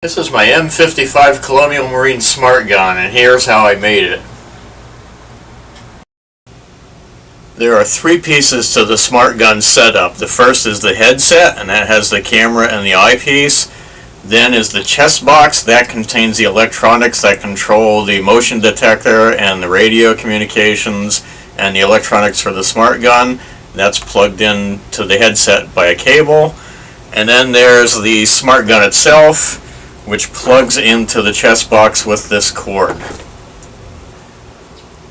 This is my M55 Colonial Marines Smart Gun, and here's how I made it. There are three pieces to the Smart Gun setup. The first is the headset, and that has the camera and the eyepiece. Then is the chest box. That contains the electronics that control the motion detector and the radio communications and the electronics for the Smart Gun. That's plugged in to the headset by a cable. And then there's the Smart Gun itself, which plugs into the chest box with this cord.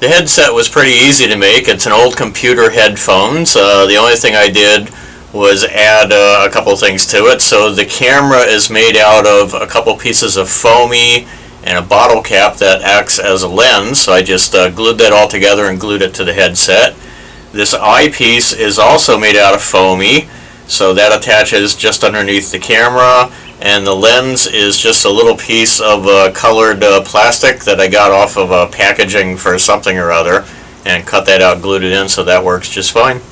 The headset was pretty easy to make. It's an old computer headphones. The only thing I did was add a couple things to it. So the camera is made out of a couple pieces of foamy and a bottle cap that acts as a lens. So I just glued that all together and glued it to the headset. This eyepiece is also made out of foamy, so that attaches just underneath the camera. And the lens is just a little piece of colored plastic that I got off of packaging for something or other, and cut that out, glued it in, so that works just fine.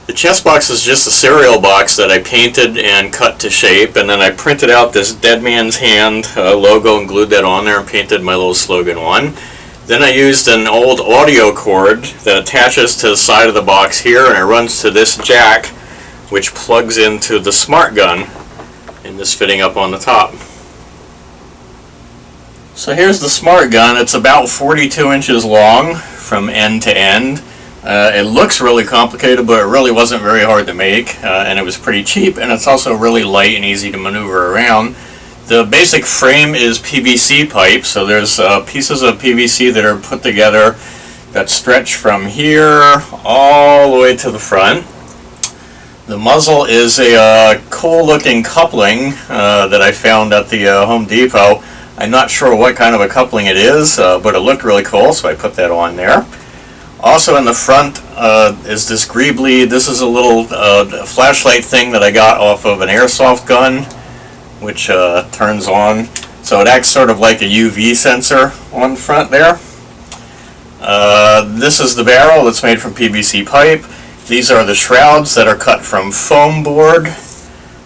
The chest box is just a cereal box that I painted and cut to shape, and then I printed out this Dead Man's Hand logo and glued that on there and painted my little slogan on. Then I used an old audio cord that attaches to the side of the box here, and it runs to this jack, which plugs into the Smart Gun, and this fitting up on the top. So here's the Smart Gun. It's about 42 inches long from end to end. It looks really complicated, but it really wasn't very hard to make, and it was pretty cheap, and it's also really light and easy to maneuver around. The basic frame is PVC pipe, so there's pieces of PVC that are put together that stretch from here all the way to the front. The muzzle is a cool looking coupling that I found at the Home Depot. I'm not sure what kind of a coupling it is, but it looked really cool, so I put that on there. Also in the front is this greebly. This is a little flashlight thing that I got off of an airsoft gun, which turns on. So it acts sort of like a UV sensor on the front there. This is the barrel that's made from PVC pipe. These are the shrouds that are cut from foam board.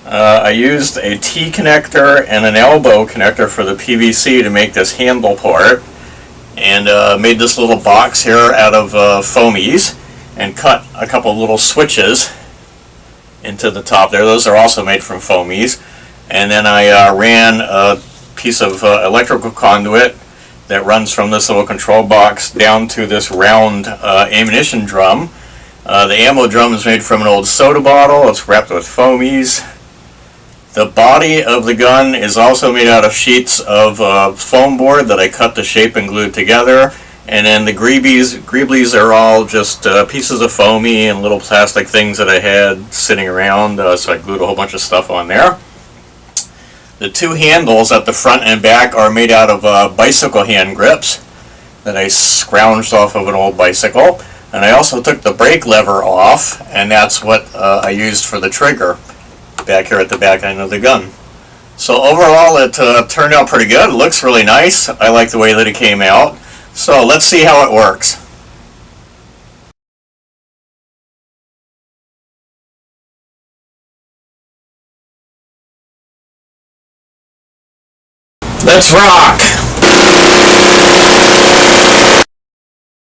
I used a T-connector and an elbow connector for the PVC to make this handle part, and made this little box here out of foamies, and cut a couple little switches into the top there. Those are also made from foamies. And then I ran a piece of electrical conduit that runs from this little control box down to this round ammunition drum. The ammo drum is made from an old soda bottle. It's wrapped with foamies. The body of the gun is also made out of sheets of foam board that I cut to shape and glued together. And then the greeblies are all just pieces of foamy and little plastic things that I had sitting around, so I glued a whole bunch of stuff on there. The two handles at the front and back are made out of bicycle hand grips that I scrounged off of an old bicycle. And I also took the brake lever off, and that's what I used for the trigger back here at the back end of the gun. So overall it turned out pretty good. It looks really nice. I like the way that it came out. So let's see how it works. Let's rock!